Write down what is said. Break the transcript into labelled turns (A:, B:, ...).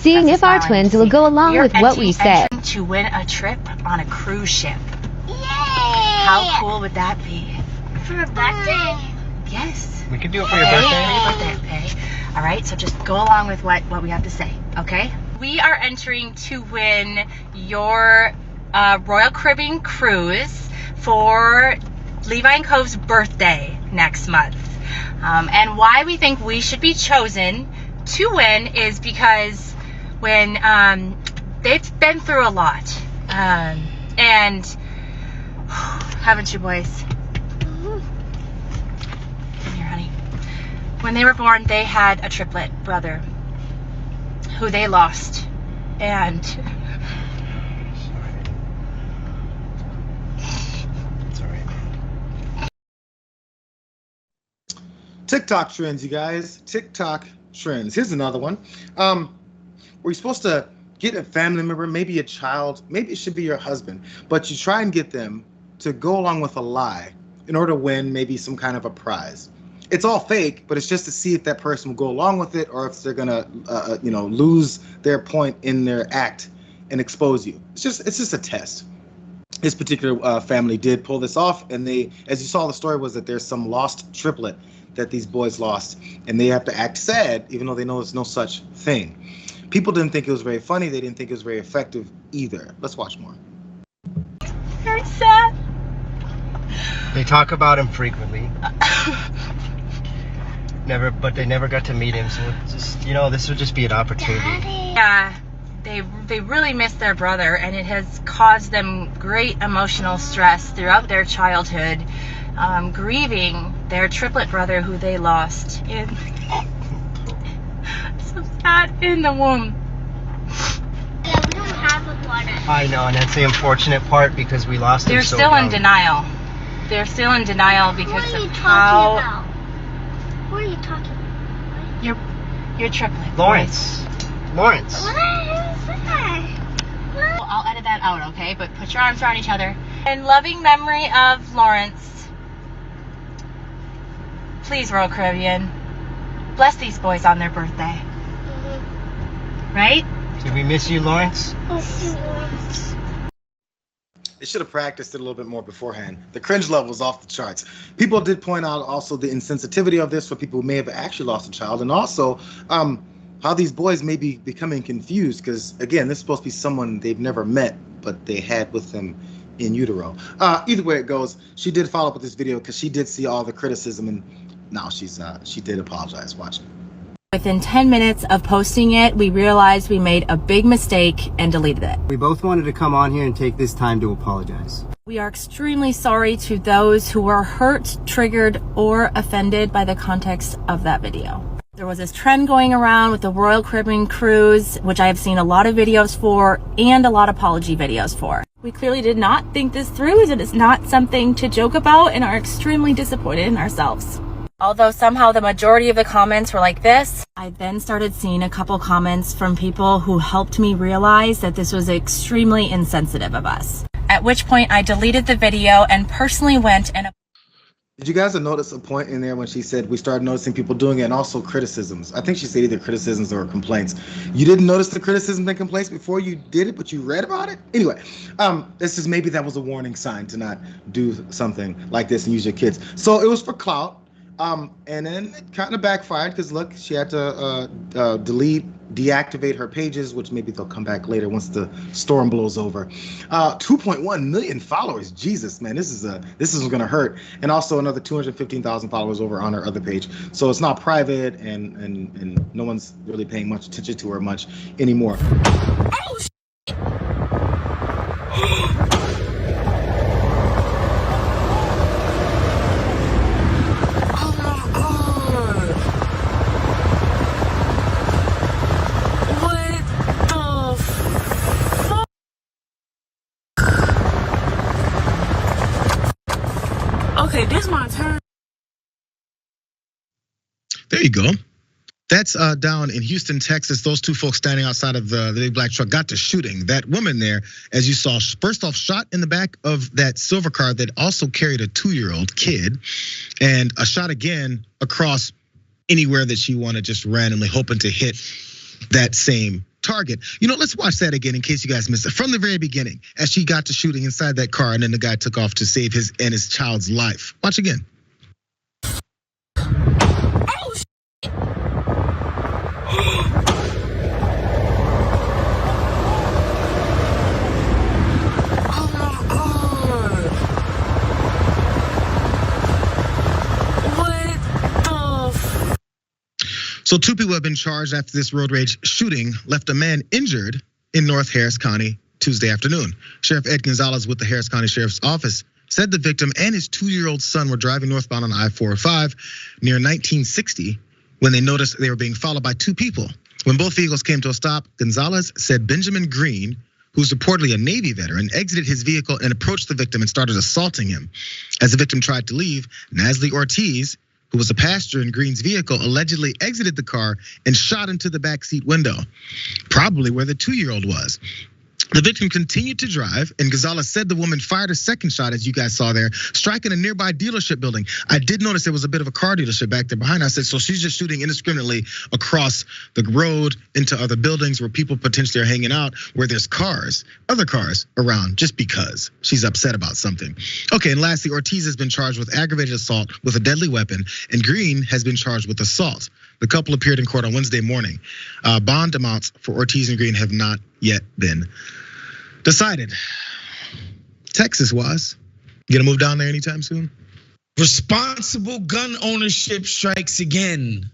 A: seeing if our twins will go along with what we say.
B: To win a trip on a cruise ship.
C: Yay!
B: How cool would that be?
C: For a birthday?
B: Yes.
D: We can do it for your birthday.
B: For your birthday, okay? All right, so just go along with what we have to say, okay? We are entering to win your Royal Caribbean cruise for Levi and Cove's birthday next month. And why we think we should be chosen to win is because when they've been through a lot, and haven't you boys? Come here, honey. When they were born, they had a triplet brother who they lost, and
E: TikTok trends, you guys. TikTok trends. Here's another one. Where you're supposed to get a family member, maybe a child, maybe it should be your husband, but you try and get them to go along with a lie in order to win maybe some kind of a prize. It's all fake, but it's just to see if that person will go along with it or if they're gonna, lose their point in their act and expose you. It's just a test. This particular family did pull this off, and they, as you saw, the story was that there's some lost triplet that these boys lost, and they have to act sad even though they know there's no such thing. People didn't think it was very funny. They didn't think it was very effective either. Let's watch more.
B: very sad.
D: They talk about him frequently. But they never got to meet him, so it's just, this would just be an opportunity.
B: Yeah, they really miss their brother, and it has caused them great emotional stress throughout their childhood, grieving their triplet brother who they lost so sad in the womb.
C: Yeah, we don't have a water.
D: I know, and that's the unfortunate part because we lost him so
B: They're still in
D: young.
B: denial. They're still in denial because
C: What are you
B: of
C: talking
B: how
C: about? What are you talking about?
B: your triplet.
D: Lawrence.
C: What is that?
B: Well, I'll edit that out, okay? But put your arms around each other. In loving memory of Lawrence, please, Royal Caribbean, bless these boys on their birthday. Right?
D: Did we miss you, Lawrence?
E: They should have practiced it a little bit more beforehand. The cringe level is off the charts. People did point out also the insensitivity of this for people who may have actually lost a child, and also how these boys may be becoming confused because, again, this is supposed to be someone they've never met, but they had with them in utero. Either way it goes, she did follow up with this video because she did see all the criticism, and now she did apologize. Watch it.
B: Within 10 minutes of posting it, we realized we made a big mistake and deleted it.
F: We both wanted to come on here and take this time to apologize.
B: We are extremely sorry to those who were hurt, triggered, or offended by the context of that video. There was this trend going around with the Royal Caribbean cruise, which I have seen a lot of videos for and a lot of apology videos for. We clearly did not think this through, and it's not something to joke about, and are extremely disappointed in ourselves. Although somehow the majority of the comments were like this, I then started seeing a couple comments from people who helped me realize that this was extremely insensitive of us. At which point I deleted the video and personally went and...
E: Did you guys notice a point in there when she said we started noticing people doing it and also criticisms? I think she said either criticisms or complaints. You didn't notice the criticisms and complaints before you did it, but you read about it? Anyway, this is maybe that was a warning sign to not do something like this and use your kids. So it was for clout. And then it kind of backfired because look, she had to deactivate her pages, which maybe they'll come back later once the storm blows over. 2.1 million followers. Jesus, man, this is gonna hurt. And also another 215,000 followers over on her other page. So it's not private, and no one's really paying much attention to her much anymore.
B: Oh, okay, this is my turn.
G: There you go. That's down in Houston, Texas. Those two folks standing outside of the big black truck got to shooting. That woman there, as you saw, first off, shot in the back of that silver car that also carried a 2-year-old kid, and a shot again across anywhere that she wanted, just randomly hoping to hit that same target. Let's watch that again in case you guys missed it. From the very beginning, as she got to shooting inside that car, and then the guy took off to save his and his child's life. Watch again. So 2 people have been charged after this road rage shooting left a man injured in North Harris County Tuesday afternoon. Sheriff Ed Gonzalez with the Harris County Sheriff's Office said the victim and his 2-year-old son were driving northbound on I-405 near 1960 when they noticed they were being followed by 2 people. When both vehicles came to a stop, Gonzalez said Benjamin Green, who's reportedly a Navy veteran, exited his vehicle and approached the victim and started assaulting him. As the victim tried to leave, Nasli Ortiz, who was a passenger in Green's vehicle, allegedly exited the car and shot into the backseat window, probably where the 2-year-old was. The victim continued to drive, and Gonzalez said the woman fired a second shot, as you guys saw there, striking a nearby dealership building. I did notice there was a bit of a car dealership back there behind. I said, so she's just shooting indiscriminately across the road into other buildings where people potentially are hanging out, where there's other cars around, just because she's upset about something. Okay, and lastly, Ortiz has been charged with aggravated assault with a deadly weapon, and Green has been charged with assault. The couple appeared in court on Wednesday morning. Bond amounts for Ortiz and Green have not yet been decided. Texas was. You gonna move down there anytime soon?
H: Responsible gun ownership strikes again.